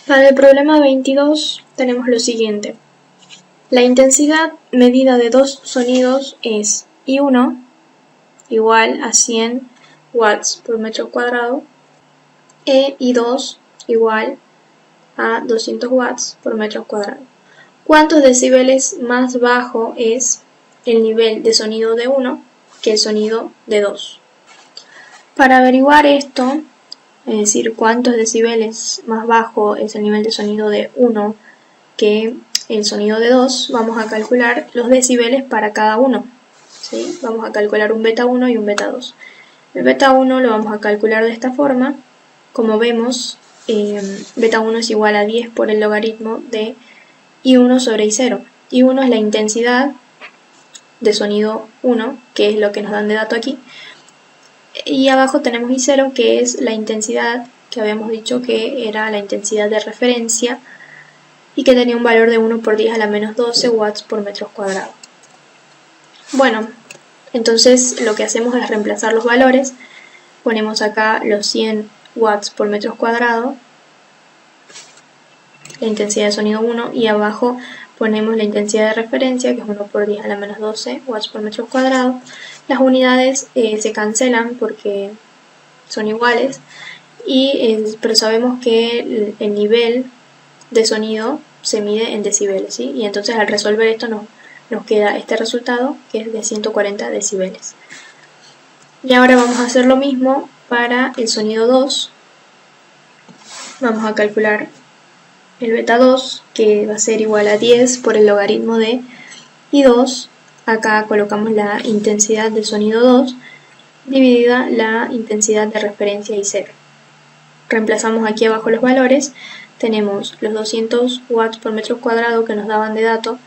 Para el problema 22 tenemos lo siguiente. La intensidad medida de dos sonidos es I1 igual a 100 watts por metro cuadrado e I2 igual a 200 watts por metro cuadrado. ¿Cuántos decibeles más bajo es el nivel de sonido de 1 que el sonido de 2? Para averiguar esto, es decir, cuántos decibeles más bajo es el nivel de sonido de 1 que el sonido de 2, vamos a calcular los decibeles para cada uno. ¿Sí? Vamos a calcular un beta 1 y un beta 2. El beta 1 lo vamos a calcular de esta forma. Como vemos, beta 1 es igual a 10 por el logaritmo de I1 sobre I0. I1 es la intensidad de sonido 1, que es lo que nos dan de dato aquí. Y abajo tenemos I0, que es la intensidad que habíamos dicho que era la intensidad de referencia y que tenía un valor de 1 por 10 a la menos 12 watts por metro cuadrado. Bueno, entonces lo que hacemos es reemplazar los valores. Ponemos acá los 100 watts por metro cuadrado, la intensidad de sonido 1, y abajo ponemos la intensidad de referencia, que es 1 por 10 a la menos 12 watts por metro cuadrado. Las unidades se cancelan porque son iguales, pero sabemos que el nivel de sonido se mide en decibeles, ¿sí? Y entonces al resolver esto nos queda este resultado, que es de 140 decibeles. Y ahora vamos a hacer lo mismo para el sonido 2. Vamos a calcular el beta 2, que va a ser igual a 10 por el logaritmo de I2. Acá colocamos la intensidad del sonido 2 dividida la intensidad de referencia I0. Reemplazamos aquí abajo los valores. Tenemos los 200 watts por metro cuadrado que nos daban de dato,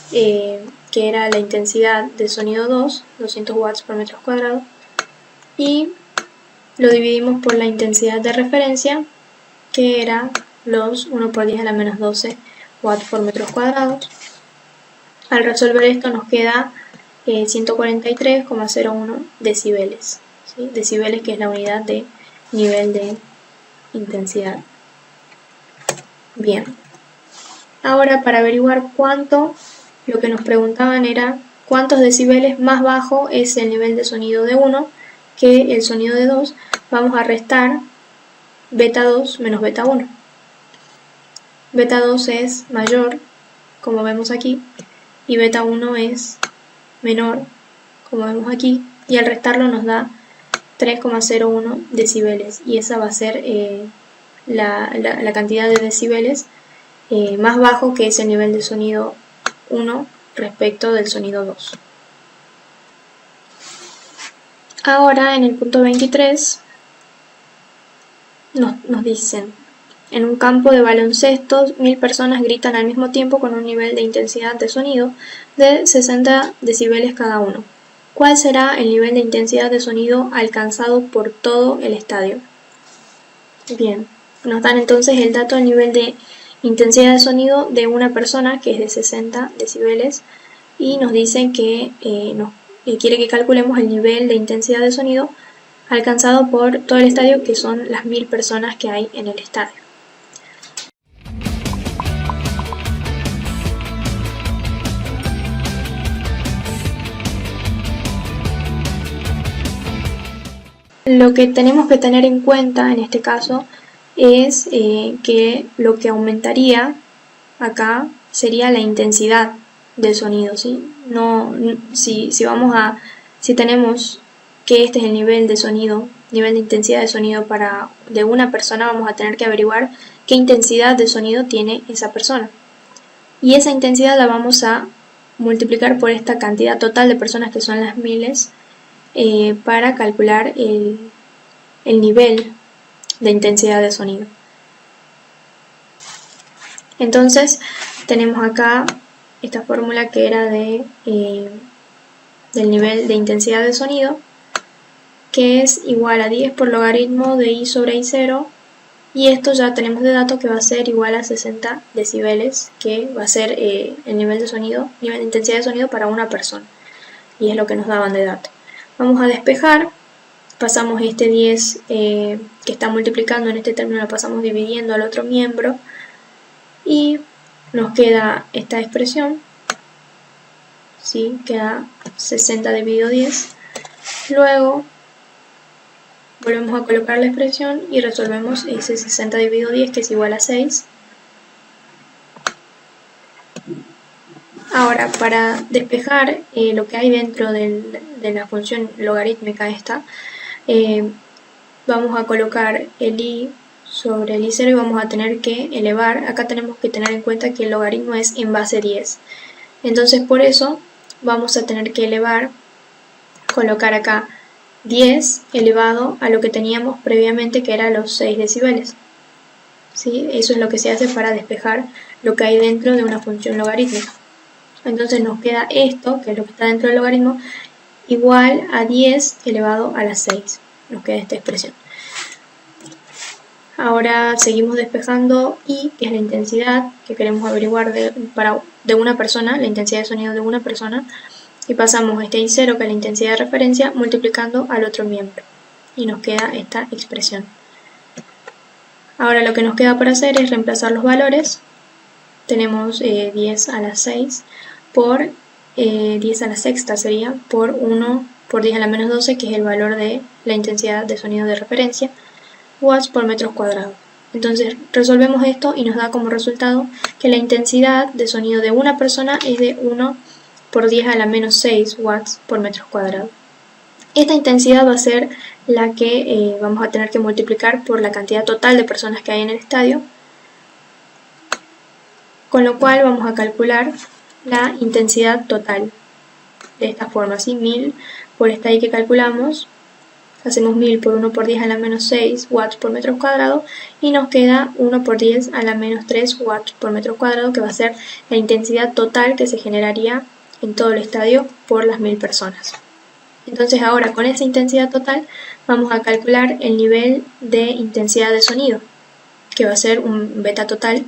que era la intensidad del sonido 2, 200 watts por metro cuadrado, y lo dividimos por la intensidad de referencia, que era los 1 por 10 a la menos 12 watts por metros cuadrados. Al resolver esto nos queda 143,01 decibeles, ¿sí? Decibeles, que es la unidad de nivel de intensidad. Bien, ahora para averiguar lo que nos preguntaban era cuántos decibeles más bajo es el nivel de sonido de 1 que el sonido de 2, vamos a restar beta 2 menos beta 1. Beta 2 es mayor, como vemos aquí, y beta 1 es menor, como vemos aquí, y al restarlo nos da 3,01 decibeles, y esa va a ser la cantidad de decibeles más bajo que es el nivel de sonido 1 respecto del sonido 2. Ahora en el punto 23 nos dicen: en un campo de baloncesto 1000 personas gritan al mismo tiempo con un nivel de intensidad de sonido de 60 decibeles cada uno. ¿Cuál será el nivel de intensidad de sonido alcanzado por todo el estadio? Bien, nos dan entonces el dato del nivel de intensidad de sonido de una persona, que es de 60 decibeles, y nos dicen que quiere que calculemos el nivel de intensidad de sonido alcanzado por todo el estadio, que son las 1000 personas que hay en el estadio. Lo que tenemos que tener en cuenta en este caso es que lo que aumentaría acá sería la intensidad del sonido, ¿sí? Si tenemos que este es el nivel de sonido, nivel de intensidad de sonido de una persona, vamos a tener que averiguar qué intensidad de sonido tiene esa persona. Y esa intensidad la vamos a multiplicar por esta cantidad total de personas, que son las miles, para calcular el nivel de intensidad de sonido. Entonces tenemos acá esta fórmula que era del nivel de intensidad de sonido, que es igual a 10 por logaritmo de I sobre I0, y esto ya tenemos de dato que va a ser igual a 60 decibeles, que va a ser el nivel de intensidad de sonido para una persona, y es lo que nos daban de dato. Vamos a despejar, pasamos este 10 que está multiplicando en este término, lo pasamos dividiendo al otro miembro, y nos queda esta expresión, ¿sí? Queda 60 dividido 10. Luego volvemos a colocar la expresión y resolvemos ese 60 dividido 10, que es igual a 6. Ahora, para despejar lo que hay dentro de la función logarítmica esta, vamos a colocar el i sobre el i0 y vamos a tener que elevar. Acá tenemos que tener en cuenta que el logaritmo es en base 10. Entonces por eso vamos a tener que elevar, colocar acá 10 elevado a lo que teníamos previamente, que era los 6 decibeles. ¿Sí? Eso es lo que se hace para despejar lo que hay dentro de una función logarítmica. Entonces nos queda esto, que es lo que está dentro del logaritmo, igual a 10 elevado a las 6. Nos queda esta expresión. Ahora seguimos despejando i, que es la intensidad que queremos averiguar de una persona, la intensidad de sonido de una persona, y pasamos este i0, que es la intensidad de referencia, multiplicando al otro miembro. Y nos queda esta expresión. Ahora lo que nos queda por hacer es reemplazar los valores. Tenemos 10 a la 6 por 10 a la sexta sería por 1 por 10 a la menos 12, que es el valor de la intensidad de sonido de referencia, watts por metros cuadrados. Entonces resolvemos esto y nos da como resultado que la intensidad de sonido de una persona es de 1 por 10 a la menos 6 watts por metros cuadrados. Esta intensidad va a ser la que vamos a tener que multiplicar por la cantidad total de personas que hay en el estadio, con lo cual vamos a calcular la intensidad total de esta forma, ¿sí? 1000 por esta i que calculamos, hacemos 1000 por 1 por 10 a la menos 6 watts por metro cuadrado y nos queda 1 por 10 a la menos 3 watts por metro cuadrado, que va a ser la intensidad total que se generaría en todo el estadio por las 1000 personas. Entonces ahora con esa intensidad total vamos a calcular el nivel de intensidad de sonido, que va a ser un beta total,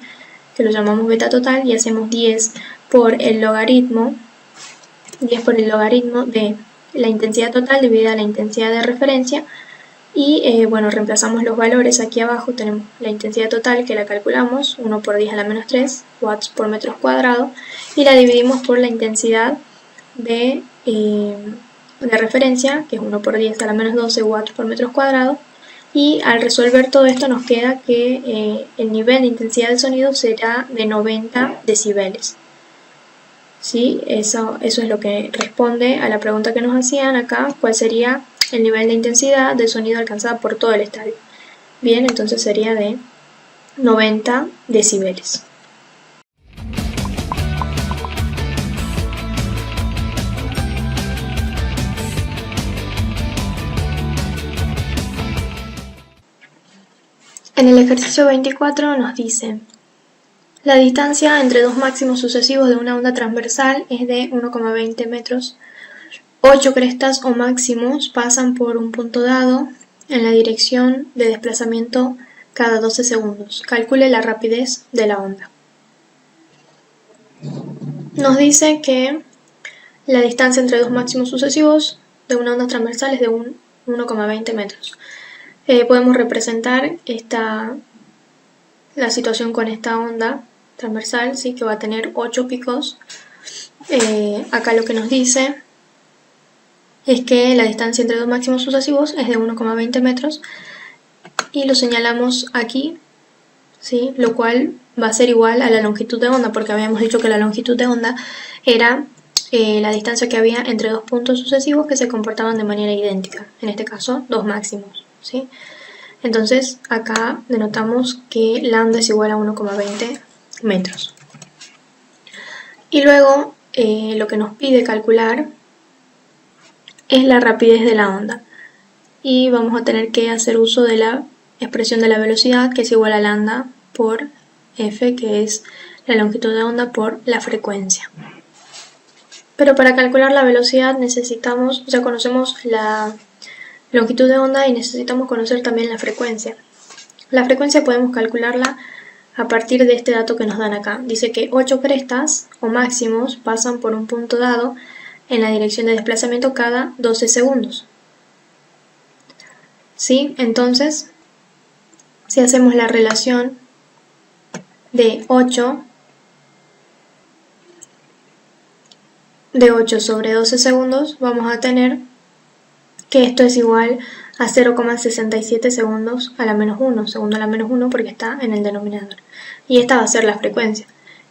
que lo llamamos beta total, y hacemos 10 por el logaritmo de la intensidad total dividida la intensidad de referencia, y bueno, reemplazamos los valores aquí abajo. Tenemos la intensidad total, que la calculamos, 1 por 10 a la menos 3 watts por metros cuadrados, y la dividimos por la intensidad de referencia, que es 1 por 10 a la menos 12 watts por metros cuadrados, y al resolver todo esto nos queda que el nivel de intensidad de sonido será de 90 decibeles. ¿Sí? Eso es lo que responde a la pregunta que nos hacían acá, cuál sería el nivel de intensidad de sonido alcanzada por todo el estadio. Bien, entonces sería de 90 decibeles. En el ejercicio 24 nos dice: la distancia entre dos máximos sucesivos de una onda transversal es de 1,20 metros. 8 crestas o máximos pasan por un punto dado en la dirección de desplazamiento cada 12 segundos. Calcule la rapidez de la onda. Nos dice que la distancia entre dos máximos sucesivos de una onda transversal es de 1,20 metros. Podemos representar la situación con esta onda transversal, ¿sí? Que va a tener 8 picos. Acá lo que nos dice es que la distancia entre dos máximos sucesivos es de 1,20 metros y lo señalamos aquí, ¿sí? Lo cual va a ser igual a la longitud de onda, porque habíamos dicho que la longitud de onda era la distancia que había entre dos puntos sucesivos que se comportaban de manera idéntica, en este caso dos máximos, ¿sí? Entonces acá denotamos que la onda es igual a 1,20 metros. Y luego lo que nos pide calcular es la rapidez de la onda, y vamos a tener que hacer uso de la expresión de la velocidad, que es igual a lambda por f, que es la longitud de onda por la frecuencia. Pero para calcular la velocidad necesitamos, ya conocemos la longitud de onda y necesitamos conocer también la frecuencia. La frecuencia podemos calcularla a partir de este dato que nos dan acá. Dice que 8 crestas o máximos pasan por un punto dado en la dirección de desplazamiento cada 12 segundos. ¿Sí? Entonces, si hacemos la relación de 8 sobre 12 segundos, vamos a tener que esto es igual a 0,67 segundos a la menos 1, segundo a la menos 1 porque está en el denominador. Y esta va a ser la frecuencia.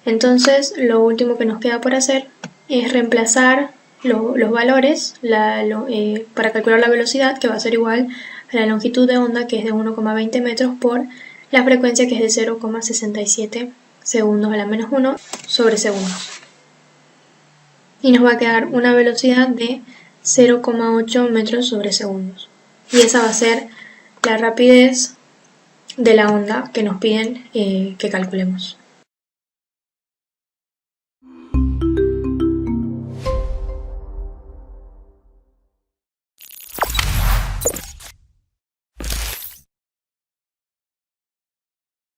Entonces, lo último que nos queda por hacer es reemplazar los valores para calcular la velocidad, que va a ser igual a la longitud de onda, que es de 1,20 metros, por la frecuencia, que es de 0,67 segundos a la menos 1 sobre segundos. Y nos va a quedar una velocidad de 0,8 metros sobre segundos. Y esa va a ser la rapidez de la onda que nos piden que calculemos.